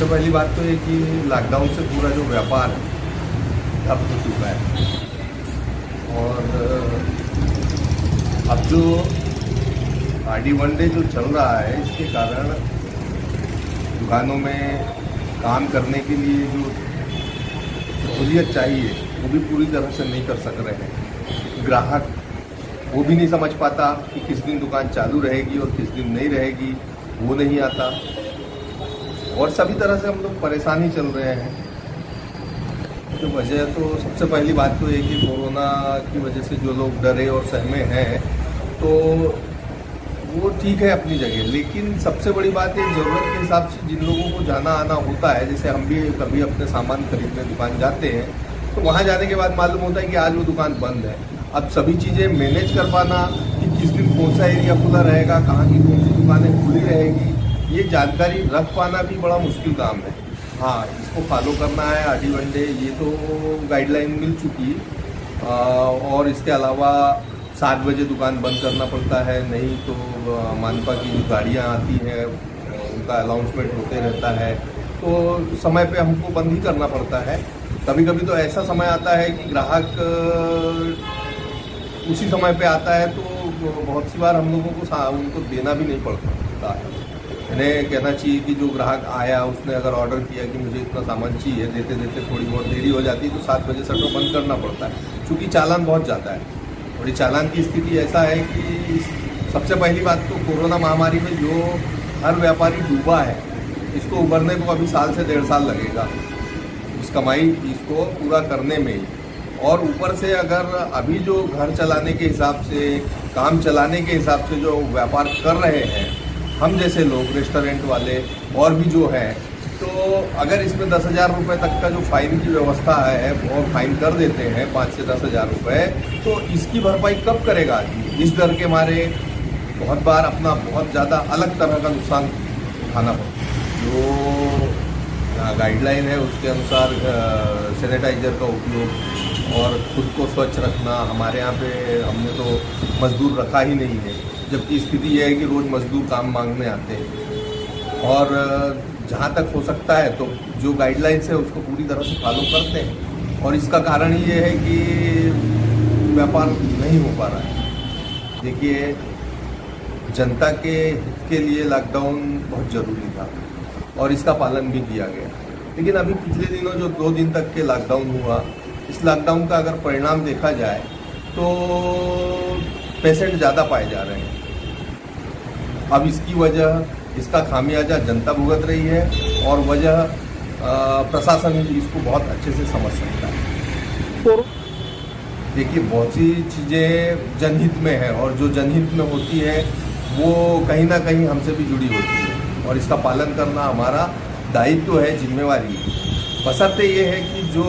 सबसे पहली बात तो ये कि लॉकडाउन से पूरा जो व्यापार है ठप हो चुका है। और अब जो आरडी वन डे जो चल रहा है, इसके कारण दुकानों में काम करने के लिए जो सहूलियत चाहिए वो भी पूरी तरह से नहीं कर सक रहे हैं। ग्राहक वो भी नहीं समझ पाता कि किस दिन दुकान चालू रहेगी और किस दिन नहीं रहेगी, वो नहीं आता। और सभी तरह से हम लोग परेशान ही चल रहे हैं। तो वजह तो सबसे पहली बात तो ये कि कोरोना की वजह से जो लोग डरे और सहमे हैं, तो वो ठीक है अपनी जगह, लेकिन सबसे बड़ी बात है ज़रूरत के हिसाब से जिन लोगों को जाना आना होता है, जैसे हम भी कभी अपने सामान खरीदने दुकान जाते हैं, तो वहाँ जाने के बाद मालूम होता है कि आज वो दुकान बंद है। अब सभी चीज़ें मैनेज कर पाना कि किस दिन कौन सा एरिया खुला रहेगा, कहाँ की कौन सी दुकानें खुली रहेगी, ये जानकारी रख पाना भी बड़ा मुश्किल काम है। हाँ, इसको फॉलो करना है आरडी वन डे, ये तो गाइडलाइन मिल चुकी। और इसके अलावा 7 बजे दुकान बंद करना पड़ता है, नहीं तो मानपा की जो गाड़ियाँ आती हैं उनका अनाउंसमेंट होते रहता है, तो समय पे हमको बंद ही करना पड़ता है। कभी कभी तो ऐसा समय आता है कि ग्राहक उसी समय पे आता है, तो बहुत सी बार हम लोगों को उनको देना भी नहीं पड़ता है। इन्हें कहना चाहिए कि जो ग्राहक आया उसने अगर ऑर्डर किया कि मुझे इतना सामान चाहिए, देते देते थोड़ी बहुत देरी हो जाती है, तो 7 बजे शटर बंद करना पड़ता है, क्योंकि चालान बहुत ज़्यादा है। और ये चालान की स्थिति ऐसा है कि सबसे पहली बात तो कोरोना महामारी में जो हर व्यापारी डूबा है, इसको उभरने को अभी साल से 1.5 साल लगेगा, इस कमाई इसको पूरा करने में ही। और ऊपर से अगर अभी जो घर चलाने के हिसाब से, काम चलाने के हिसाब से जो व्यापार कर रहे हैं हम जैसे लोग, रेस्टोरेंट वाले और भी जो हैं, तो अगर इसमें 10,000 रुपये तक का जो फाइन की व्यवस्था है और फाइन कर देते हैं 5 से 10,000 रुपये, तो इसकी भरपाई कब करेगा आदमी? इस डर के मारे बहुत बार अपना बहुत ज़्यादा अलग तरह का नुकसान उठाना पड़ता है। जो गाइडलाइन है उसके अनुसार सैनिटाइज़र का उपयोग और खुद को स्वच्छ रखना। हमारे यहाँ पे हमने तो मज़दूर रखा ही नहीं है, जबकि स्थिति यह है कि रोज़ मज़दूर काम मांगने आते हैं। और जहाँ तक हो सकता है तो जो गाइडलाइंस है उसको पूरी तरह से फॉलो करते हैं, और इसका कारण ये है कि व्यापार नहीं हो पा रहा है। देखिए, जनता के हित के लिए लॉकडाउन बहुत ज़रूरी था और इसका पालन भी किया गया, लेकिन अभी पिछले दिनों जो 2 दिन तक के लॉकडाउन हुआ, इस लॉकडाउन का अगर परिणाम देखा जाए तो पेशेंट ज़्यादा पाए जा रहे हैं। अब इसकी वजह, इसका खामियाजा जनता भुगत रही है, और वजह प्रशासन इसको बहुत अच्छे से समझ सकता है। तो देखिए, बहुत सी चीज़ें जनहित में है, और जो जनहित में होती है वो कहीं ना कहीं हमसे भी जुड़ी होती है, और इसका पालन करना हमारा दायित्व है, जिम्मेवारी है। बशर्ते ये है कि जो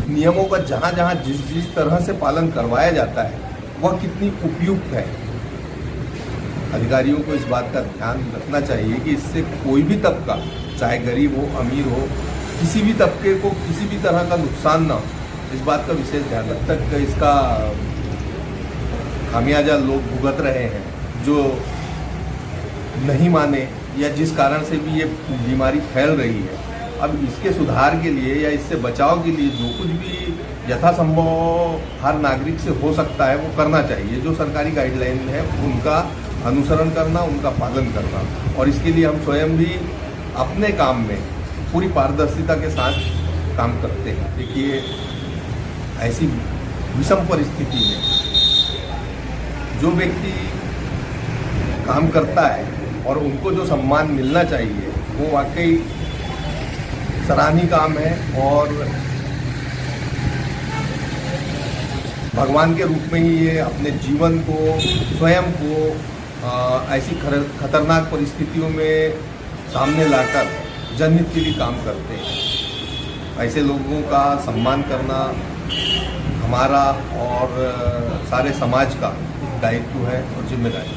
नियमों का जहाँ जहाँ जिस तरह से पालन करवाया जाता है वह कितनी उपयुक्त है। अधिकारियों को इस बात का ध्यान रखना चाहिए कि इससे कोई भी तबका, चाहे गरीब हो अमीर हो, किसी भी तबके को किसी भी तरह का नुकसान ना हो, इस बात का विशेष ध्यान रख तक इसका खामियाजा लोग भुगत रहे हैं, जो नहीं माने या जिस कारण से भी ये बीमारी फैल रही है। अब इसके सुधार के लिए या इससे बचाव के लिए जो कुछ भी यथासंभव हर नागरिक से हो सकता है वो करना चाहिए। जो सरकारी गाइडलाइन है उनका अनुसरण करना, उनका पालन करना, और इसके लिए हम स्वयं भी अपने काम में पूरी पारदर्शिता के साथ काम करते हैं। देखिए, ऐसी विषम परिस्थिति में जो व्यक्ति काम करता है और उनको जो सम्मान मिलना चाहिए वो वाकई सराहनीय काम है, और भगवान के रूप में ही ये अपने जीवन को, स्वयं को ऐसी खतरनाक परिस्थितियों में सामने लाकर जनहित के लिए काम करते हैं। ऐसे लोगों का सम्मान करना हमारा और सारे समाज का दायित्व है और जिम्मेदारी।